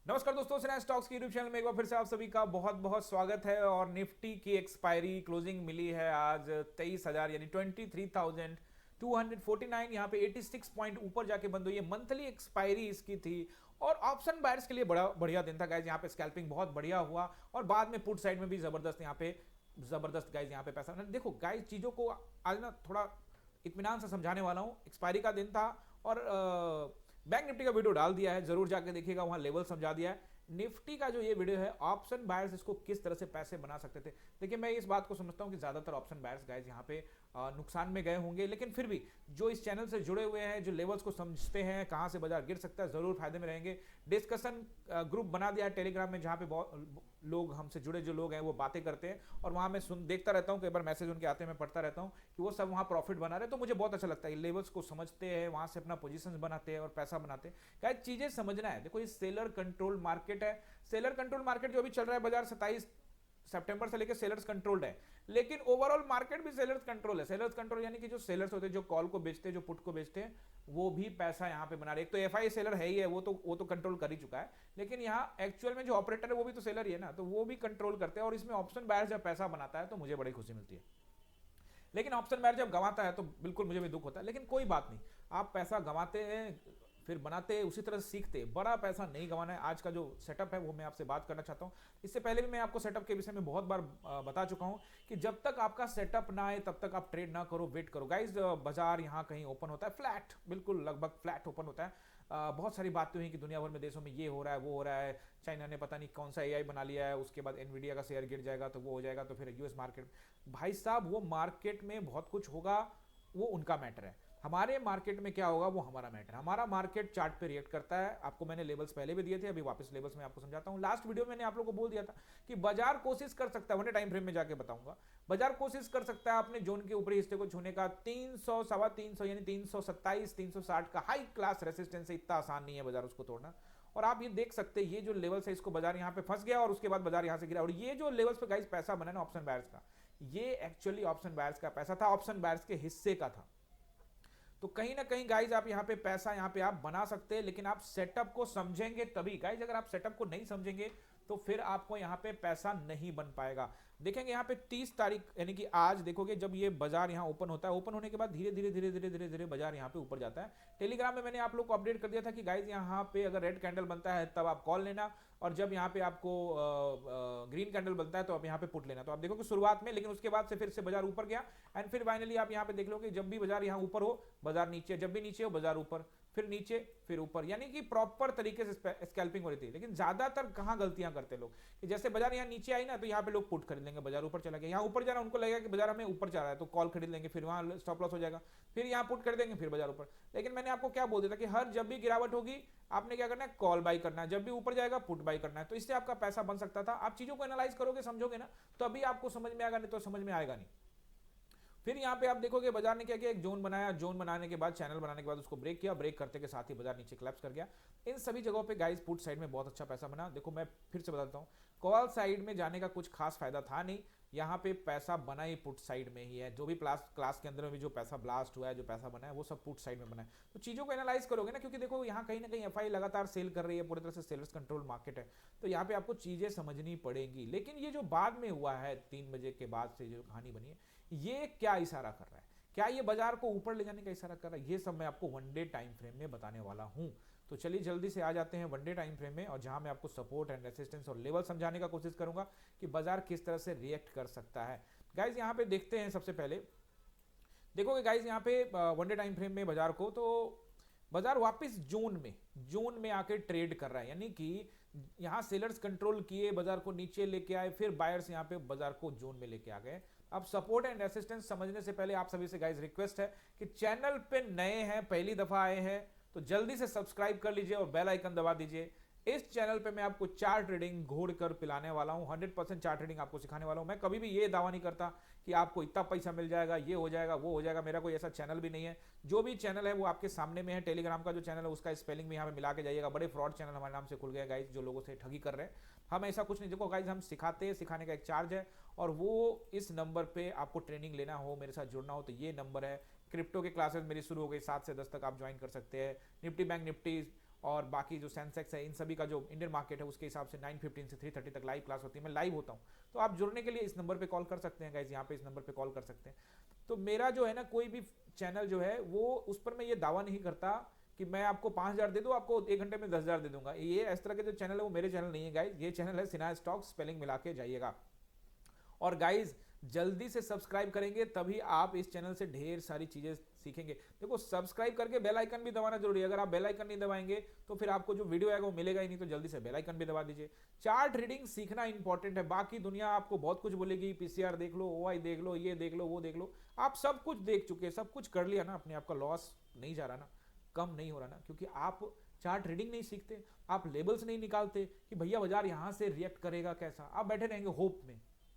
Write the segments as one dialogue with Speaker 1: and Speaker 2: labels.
Speaker 1: नमस्कार दोस्तों, सिन्हा स्टॉक्स के यूट्यूब चैनल में एक बार फिर से आप सभी का बहुत बहुत स्वागत है। और निफ्टी की एक्सपायरी क्लोजिंग मिली है आज 23,000 यानी 23,249। यहाँ पे 86 पॉइंट ऊपर जाके बंद हुई है। मंथली एक्सपायरी इसकी थी और ऑप्शन बायर्स के लिए बड़ा बढ़िया दिन था गाइज। यहाँ पे स्कैल्पिंग बहुत बढ़िया हुआ और बाद में पुट साइड में भी जबरदस्त यहाँ पे गाइज यहाँ पे पैसा देखो गाइज। चीजों को आज ना थोड़ा इत्मीनान से समझाने वाला हूँ। एक्सपायरी का दिन था और बैंक निफ्टी का वीडियो डाल दिया है, जरूर जाके देखिएगा, वहां लेवल समझा दिया है। निफ्टी का जो ये वीडियो है, ऑप्शन बायर्स इसको किस तरह से पैसे बना सकते थे। देखिए, मैं इस बात को समझता हूं कि ज्यादातर ऑप्शन बायर्स गाइस यहाँ पे नुकसान में गए होंगे, लेकिन फिर भी जो इस चैनल से जुड़े हुए हैं, जो लेवल्स को समझते हैं, कहां से बाजार गिर सकता है, जरूर फायदे में रहेंगे। डिस्कशन ग्रुप बना दिया है टेलीग्राम में, जहां पे बहुत लोग हमसे जुड़े जो लोग हैं वो बातें करते हैं और वहां मैं देखता रहता हूं। कई बार मैसेज उनके आते हैं, मैं पढ़ता रहता हूं कि वो सब वहां प्रॉफिट बना रहे हैं। तो मुझे बहुत अच्छा लगता है। लेवल्स को समझते हैं, वहां से अपना पोजीशन बनाते हैं और पैसा बनाते हैं। क्या चीजें समझना है। देखो, ये सेलर कंट्रोल मार्केट है। सेलर कंट्रोल मार्केट जो भी चल रहा है, बाजार 27 सितंबर से लेकर सेलर्स कंट्रोल्ड है, लेकिन ओवरऑल मार्केट भी सेलर्स कंट्रोल है। सेलर्स कंट्रोल यानी कि जो सेलर्स होते हैं, जो कॉल को बेचते हैं, जो पुट को बेचते हैं, वो भी पैसा यहां पे बना रहे हैं। एक तो एफआई सेलर है ही है, वो तो कंट्रोल कर ही चुका है, लेकिन यहाँ एक्चुअल में जो ऑपरेटर है वो भी तो सेलर ही है ना, तो वो भी कंट्रोल करते हैं। और इसमें ऑप्शन बायर जब पैसा बनाता है तो मुझे बड़ी खुशी मिलती है, लेकिन ऑप्शन बायर जब गंवाता है तो बिल्कुल मुझे भी दुख होता है। लेकिन कोई बात नहीं, आप पैसा गंवाते हैं फिर बनाते, उसी तरह सीखते। बड़ा पैसा नहीं गंवाना है। आज का जो सेटअप है वो मैं आपसे बात करना चाहता हूं। इससे पहले भी मैं आपको सेटअप के विषय में बहुत बार बता चुका हूं कि जब तक आपका सेटअप ना आए तब तक आप ट्रेड ना करो, वेट करो। गाइज, बाजार यहां कहीं ओपन होता है फ्लैट, बिल्कुल लगभग फ्लैट ओपन होता है। बहुत सारी बातें हुई कि दुनिया भर में देशों में ये हो रहा है, वो हो रहा है। चाइना ने पता नहीं कौन सा एआई बना लिया है, उसके बाद एनवीडिया का शेयर गिर जाएगा तो वो हो जाएगा, तो फिर यूएस मार्केट। भाई साहब, वो मार्केट में बहुत कुछ होगा, वो उनका मैटर है। हमारे मार्केट में क्या होगा वो हमारा मैटर है। हमारा मार्केट चार्ट पे रिएक्ट करता है। आपको मैंने लेवल्स पहले भी दिए थे, अभी वापस लेवल्स में आपको समझाता हूं। लास्ट वीडियो में मैंने आप लोगों को बोल दिया था कि बाजार कोशिश कर सकता है, वन डे टाइम फ्रेम में जाके बताऊंगा, बाजार कोशिश कर सकता है अपने जोन के ऊपरी हिस्से को छूने का। 300 सवा 300 यानी 327 360 का हाई क्लास रेसिस्टेंस है, इतना आसान नहीं है बाजार उसको तोड़ना। और आप ये देख सकते हैं, ये जो लेवल्स है, इसको बाजार यहां पे फंस गया और उसके बाद बाजार यहां से गिरा। और ये जो लेवल्स पे गाइस पैसा बना ना ऑप्शन बायर्स का, ये एक्चुअली ऑप्शन बायर्स का पैसा था, ऑप्शन बायर्स के हिस्से का था। तो कहीं ना कहीं गाइज आप यहाँ पे पैसा यहाँ पे आप बना सकते हैं, लेकिन आप सेटअप को समझेंगे तभी। गाइज, अगर आप सेटअप को नहीं समझेंगे तो फिर आपको यहाँ पे पैसा नहीं बन पाएगा। देखेंगे यहाँ पे 30 तारीख यानी कि आज देखोगे, जब ये बाजार यहाँ ओपन होता है, ओपन होने के बाद धीरे धीरे धीरे धीरे धीरे धीरे बाजार यहाँ पे ऊपर जाता है। टेलीग्राम में मैंने आप लोग को अपडेट कर दिया था कि गाइज यहाँ पे अगर रेड कैंडल बनता है तब आप कॉल लेना, और जब यहाँ पे आपको ग्रीन कैंडल बनता है तो आप यहाँ पे पुट लेना। तो आप देखो कि शुरुआत में, लेकिन उसके बाद से फिर से बाजार ऊपर गया एंड फिर फाइनली आप यहाँ पे देख लो कि जब भी बाजार यहाँ ऊपर हो बाजार नीचे, जब भी नीचे हो बाजार ऊपर, फिर नीचे फिर ऊपर, यानी कि प्रॉपर तरीके से स्कैल्पिंग हो रही थी। लेकिन ज्यादातर कहां गलतियां करते लोग कि जैसे बाजार यहाँ नीचे आई ना तो यहाँ पे लोग पुट खरीद लेंगे, बाजार ऊपर चला गया, यहाँ ऊपर जा रहा है उनको लगेगा कि बाजार हमें ऊपर जा रहा है तो कॉल खरीद लेंगे, फिर वहां स्टॉप लॉस हो जाएगा, फिर यहाँ पुट खरीदेंगे, फिर बाजार ऊपर। लेकिन मैंने आपको क्या बोल दिया था कि हर जब भी गिरावट होगी आपने क्या करना है, कॉल बाई करना है, जब भी ऊपर जाएगा पुट बाई करना है। तो इससे आपका पैसा बन सकता था। आप चीजों को एनालाइज करोगे, समझोगे ना, तो अभी आपको समझ में आएगा, नहीं तो समझ में आएगा नहीं। फिर यहाँ पे आप देखोगे बाजार ने क्या किया, एक जोन बनाया, जोन बनाने के बाद चैनल बनाने के बाद उसको ब्रेक किया, ब्रेक करते के साथ ही बाजार नीचे क्लैप्स कर गया। इन सभी जगहों पे गाइस पुट साइड में बहुत अच्छा पैसा बना। देखो, मैं फिर से बताता हूँ, कॉल साइड में जाने का कुछ खास फायदा था नहीं। यहाँ पे पैसा बना ही पुट साइड में ही है। जो भी क्लास के अंदर में भी जो पैसा ब्लास्ट हुआ है, जो पैसा बना है, वो सब पुट साइड में बना है। तो चीजों को एनालाइज करोगे ना, क्योंकि देखो यहाँ कहीं ना कहीं एफआई लगातार सेल कर रही है, पूरी तरह से सेलर्स कंट्रोल मार्केट है, तो यहाँ पे आपको चीजें समझनी पड़ेंगी। लेकिन ये जो बाद में हुआ है 3 बजे के बाद से जो कहानी बनी है, ये क्या इशारा कर रहा है, क्या ये बाजार को ऊपर ले जाने का इशारा कर रहा है, ये सब मैं आपको वन डे टाइम फ्रेम में बताने वाला हूं। तो चलिए जल्दी से आ जाते हैं वन डे टाइम फ्रेम में, और जहां मैं आपको सपोर्ट एंड रेसिस्टेंस और लेवल समझाने का कोशिश करूंगा कि बाजार किस तरह से रिएक्ट कर सकता है। गाइज, यहां पे देखते हैं, सबसे पहले देखोगे गाइज यहाँ पे वन डे टाइम फ्रेम में बाजार को, तो बाजार वापस जोन में आके ट्रेड कर रहा है, यानी कि यहां सेलर्स कंट्रोल किए, बाजार को नीचे लेके आए, फिर बायर्स यहां पे बाजार को जोन में लेके आ गए। अब सपोर्ट एंड रेसिस्टेंस समझने से पहले आप सभी से गाइस रिक्वेस्ट है कि चैनल पे नए हैं, पहली दफा आए हैं, तो जल्दी से सब्सक्राइब कर लीजिए और बेल आइकन दबा दीजिए। इस चैनल पे मैं आपको चार्ट ट्रेडिंग घोड़ कर पिलाने वाला हूं, 100% चार्ट ट्रेडिंग आपको सिखाने वाला हूं। मैं कभी भी ये दावा नहीं करता कि आपको इतना पैसा मिल जाएगा, ये हो जाएगा, वो हो जाएगा। मेरा कोई ऐसा चैनल भी नहीं है। जो भी चैनल है वो आपके सामने में है। टेलीग्राम का जो चैनल है उसका स्पेलिंग भी यहाँ पे मिला के जाइएगा। बड़े फ्रॉड चैनल हमारे नाम से खुल गए गाइज, जो लोगों से ठगी कर रहे हैं। हम ऐसा कुछ नहीं, देखो गाइज, हम सिखाते हैं, सिखाने का एक चार्ज है, और वो इस नंबर पे आपको ट्रेनिंग लेना हो, मेरे साथ जुड़ना हो तो ये नंबर है। क्रिप्टो के क्लासेस मेरी शुरू हो गई, 7 से 10 तक आप ज्वाइन कर सकते हैं। निफ्टी बैंक निफ्टी और बाकी जो सेंसेक्स है इन सभी का जो इंडियन मार्केट है उसके हिसाब से 9:15 से 3:30 तक लाइव क्लास होती है, मैं लाइव होता हूँ। तो आप जुड़ने के लिए इस नंबर पे कॉल कर सकते हैं गाइज, यहाँ पे इस नंबर पे कॉल कर सकते हैं। तो मेरा जो है ना कोई भी चैनल जो है वो उस पर मैं ये दावा नहीं करता कि मैं आपको 5,000 दे दूं, आपको 1 घंटे में 10,000 दे दूंगा। ये इस तरह के जो चैनल है वो मेरे चैनल नहीं है गाइज, ये चैनल है सिन्हा स्टॉक, स्पेलिंग मिला के जाइएगा। और गाइज जल्दी से सब्सक्राइब करेंगे तभी आप इस चैनल से ढेर सारी चीजें सीखेंगे। देखो सब्सक्राइब करके बेल आइकन भी दबाना जरूरी है, अगर आप बेल आइकन नहीं दबाएंगे तो फिर आपको जो वीडियो आएगा वो मिलेगा ही नहीं, तो जल्दी से बेल आइकन भी दबा दीजिए। चार्ट रीडिंग सीखना इंपॉर्टेंट है, बाकी दुनिया आपको बहुत कुछ बोलेगी, पीसीआर देख लो, ओआई देख लो, ये देख लो, वो देख लो, आप सब कुछ देख चुके, सब कुछ कर लिया ना, अपने आपका लॉस नहीं जा रहा ना, कम नहीं हो रहा ना, क्योंकि आप चार्ट रीडिंग नहीं सीखते, आप लेबल्स नहीं निकालते कि भैया बाजार यहां से रिएक्ट करेगा कैसा, आप बैठे रहेंगे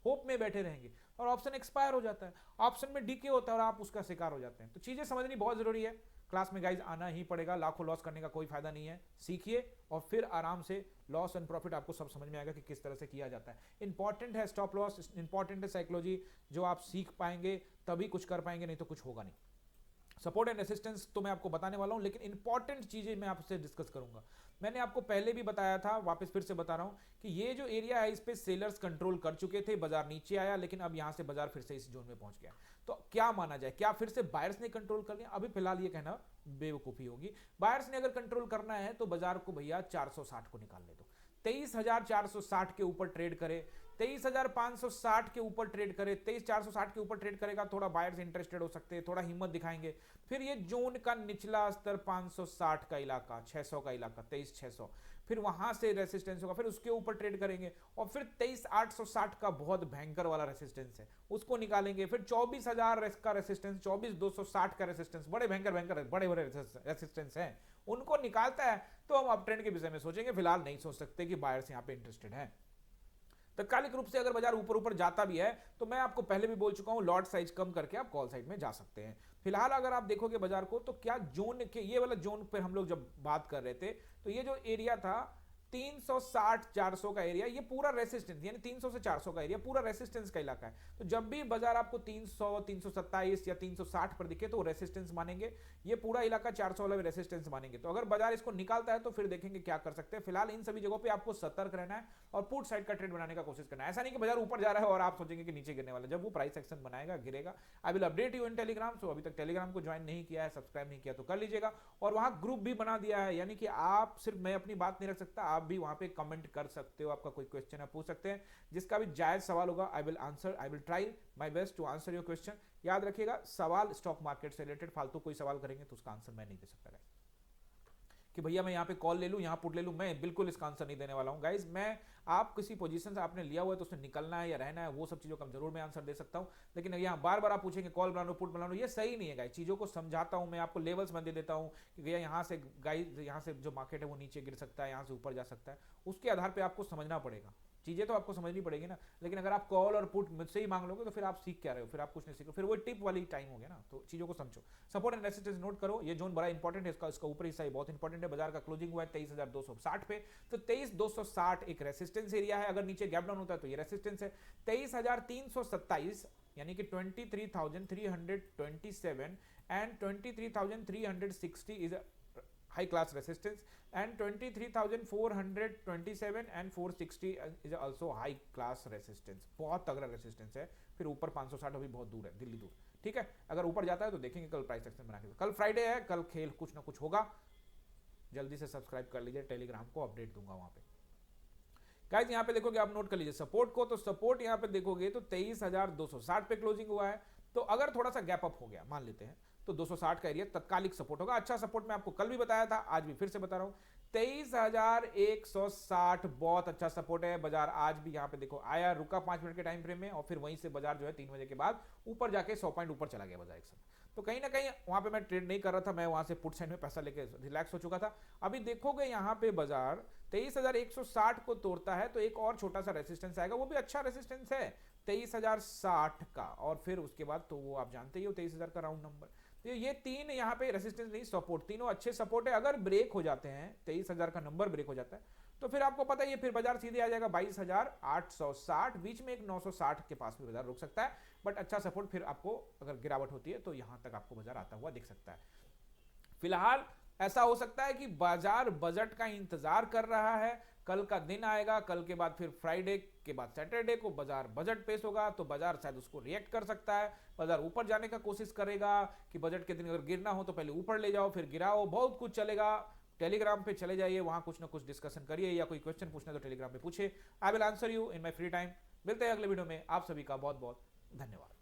Speaker 1: होप में बैठे रहेंगे और ऑप्शन एक्सपायर हो जाता है, ऑप्शन में डीके होता है और आप उसका शिकार हो जाते हैं। तो चीजें समझनी बहुत जरूरी है, क्लास में गाइज आना ही पड़ेगा, लाखों लॉस करने का कोई फायदा नहीं है, सीखिए और फिर आराम से लॉस एंड प्रॉफिट आपको सब समझ में आएगा कि किस तरह से किया जाता है। इंपॉर्टेंट है स्टॉप लॉस, इंपॉर्टेंट है साइकोलॉजी, जो आप सीख पाएंगे तभी कुछ कर पाएंगे, नहीं तो कुछ होगा नहीं। सपोर्ट एंड रेसिस्टेंस तो मैं आपको बताने वाला हूं, लेकिन इंपॉर्टेंट चीजें मैं आपसे डिस्कस करूंगा। मैंने आपको पहले भी बताया था, वापस फिर से बता रहा हूं कि ये जो एरिया है इस पे सेलर्स कंट्रोल कर चुके थे, बाजार नीचे आया, लेकिन अब यहां से बाजार फिर से इस जोन में पहुंच गया। तो क्या माना जाए, क्या फिर से बायर्स ने कंट्रोल कर लिया? अभी फिलहाल ये कहना बेवकूफी होगी। बायर्स ने अगर कंट्रोल करना है तो बाजार को भैया 460 को निकालने दो, 23,460 के ऊपर ट्रेड करे, 23,560 के ऊपर ट्रेड करे, 23,460 के ऊपर ट्रेड करेगा, थोड़ा बायर्स इंटरेस्टेड हो सकते हैं, थोड़ा हिम्मत दिखाएंगे। फिर ये जोन का निचला स्तर 560 का इलाका, 600 का इलाका, 23,600, फिर वहां से रेसिस्टेंस होगा, फिर उसके ऊपर ट्रेड करेंगे और फिर 23,860 का बहुत भयंकर वाला रेसिस्टेंस है उसको निकालेंगे, फिर 24,000 का रेसिस्टेंस, 24,260 का रेसिस्टेंस, बड़े भयंकर बड़े बड़े रेसिस्टेंस हैं, उनको निकालता है तो हम अप ट्रेंड के विषय में सोचेंगे। फिलहाल नहीं सोच सकते कि बायर्स यहां पे इंटरेस्टेड हैं। तत्कालिक रूप से अगर बाजार ऊपर जाता भी है तो मैं आपको पहले भी बोल चुका हूं, लॉट साइज कम करके आप कॉल साइड में जा सकते हैं। फिलहाल अगर आप देखोगे बाजार को तो क्या जोन के ये वाला जोन पर हम लोग जब बात कर रहे थे तो ये जो एरिया था 360-400 का एरिया, ये पूरा रेसिस्टेंस, यानी 300 से 400 का एरिया पूरा रेसिस्टेंस का इलाका है। तो जब भी बाजार आपको 300, 327 या 360 पर दिखे तो रेसिस्टेंस मानेंगे, ये पूरा इलाका 400 वाला भी रेसिस्टेंस मानेंगे। तो अगर बाजार इसको निकालता है तो फिर देखेंगे क्या कर सकते हैं। फिलहाल इन सभी जगहों पे आपको सतर्क रहना है और पुट साइड का ट्रेड बनाने का कोशिश करना है। ऐसा नहीं कि बाजार ऊपर जा रहा है और आप सोचेंगे कि नीचे गिरने वाला, जब वो प्राइस एक्शन बनाएगा गिरेगा। I will update you in Telegram. So अभी तक टेलीग्राम को ज्वाइन नहीं किया है, सब्सक्राइब नहीं किया तो कर लीजिएगा, और वहां ग्रुप भी बना दिया है, यानी कि आप सिर्फ मैं अपनी बात नहीं रख सकता, आप भी वहां पे कमेंट कर सकते हो, आपका कोई क्वेश्चन है पूछ सकते हैं, जिसका भी जायज सवाल होगा I will answer, I will try my best to answer your question. याद रखिएगा, सवाल स्टॉक मार्केट से रिलेटेड फालतू कोई सवाल करेंगे तो उसका आंसर मैं नहीं दे सकता गाइस, कि भैया मैं यहाँ पे कॉल ले लूँ, यहाँ पुट ले लूँ, मैं बिल्कुल इसका आंसर नहीं देने वाला हूँ गाइस। मैं आप किसी पोजीशन से आपने लिया हुआ है तो उसमें निकलना है या रहना है, वो सब चीज़ों का जरूर मैं आंसर दे सकता हूँ, लेकिन यहाँ बार बार आप पूछेंगे कॉल बना लो, पुट बना लो, ये सही नहीं है गाइस। चीज़ों को समझाता हूँ मैं, आपको लेवल्स में दे देता हूँ कि भैया यहाँ से गाइस, यहाँ से जो मार्केट है वो नीचे गिर सकता है, यहाँ से ऊपर जा सकता है, उसके आधार पर आपको समझना पड़ेगा, चीजें तो आपको समझनी पड़ेगी ना। लेकिन अगर आप कॉल और पुट मुझसे ही मांग लोगे तो फिर आप सीख क्या रहे हो, फिर आप कुछ नहीं सीखो, फिर वो टिप वाली टाइम हो गया ना। तो चीजों को समझो, सपोर्ट एंड रेसिस्टेंस नोट करो, ये जोन बड़ा इंपॉर्टेंट है, इसका ऊपर हिस्सा ही बहुत इंपॉर्टेंट है। बाजार का क्लोजिंग हुआ है 23,260 पे, तो 23,260 एक रेसिस्टेंस एरिया है, अगर नीचे गैप डाउन होता है तो ये रेसिस्टेंस है। 23,327 यानी कि 23,327 and 23,360 is high class resistance, and 23,427 and 460 is also high class resistance, बहुत तगड़ा रेसिस्टेंस है। फिर ऊपर 560 अभी बहुत दूर है, दिल्ली दूर, ठीक है। अगर ऊपर जाता है तो देखेंगे कल प्राइस एक्शन बना के, कल फ्राइडे है, कल खेल कुछ ना कुछ होगा। जल्दी से सब्सक्राइब कर लीजिए, टेलीग्राम को अपडेट दूंगा वहां पे गाइस। यहाँ पे देखोगे, आप नोट कर लीजिए सपोर्ट को, तो सपोर्ट यहाँ पे देखोगे तो 23,260 पे क्लोजिंग हुआ है। तो अगर थोड़ा सा गैप अप हो गया मान लेते हैं तो 260 का एरिया तत्कालिक सपोर्ट होगा, अच्छा सपोर्ट मैं आपको कल भी बताया था, आज भी फिर से बता रहा हूं, 23,160 बहुत अच्छा सपोर्ट है। बाजार आज भी यहाँ पे देखो आया, रुका 5 मिनट के टाइम फ्रेम में और फिर वहीं से बाजार जो है 3 बजे के बाद ऊपर जाके 100 पॉइंट ऊपर चला गया बाजार एक समय। तो कहीं ना कहीं वहां पे मैं ट्रेड नहीं कर रहा था, मैं वहां से पुट साइड में पैसा लेके रिलैक्स हो चुका था। अभी देखोगे यहाँ पे बाजार 23,160 को तोड़ता है तो एक और छोटा सा रेसिस्टेंस आएगा, वो भी अच्छा रेसिस्टेंस है 23,060 का, और फिर उसके बाद तो वो आप जानते ही हो 23,000 का राउंड नंबर। तो ये तीन यहाँ पे रेसिस्टेंस नहीं, सपोर्ट, तीनों अच्छे सपोर्ट है। अगर ब्रेक हो जाते हैं, 23,000 का नंबर ब्रेक हो जाता है तो फिर आपको पता है ये फिर बाजार सीधे आ जाएगा 22,860, बीच में एक 960 के पास भी बाजार रुक सकता है, बट अच्छा सपोर्ट। फिर आपको अगर गिरावट होती है तो यहां तक आपको बाजार आता हुआ दिख सकता है। फिलहाल ऐसा हो सकता है कि बाजार बजट का इंतजार कर रहा है, कल का दिन आएगा, कल के बाद फिर फ्राइडे के बाद सैटरडे को बाजार बजट पेश होगा, तो बाजार शायद उसको रिएक्ट कर सकता है, बाजार ऊपर जाने का कोशिश करेगा कि बजट के दिन अगर गिरना हो तो पहले ऊपर ले जाओ फिर गिराओ, बहुत कुछ चलेगा। टेलीग्राम पे चले जाइए, वहां कुछ ना कुछ डिस्कशन करिए, या कोई क्वेश्चन पूछना तो टेलीग्राम पे पूछे, आई will answer you in my free time. मिलते हैं अगले वीडियो में, आप सभी का बहुत बहुत धन्यवाद।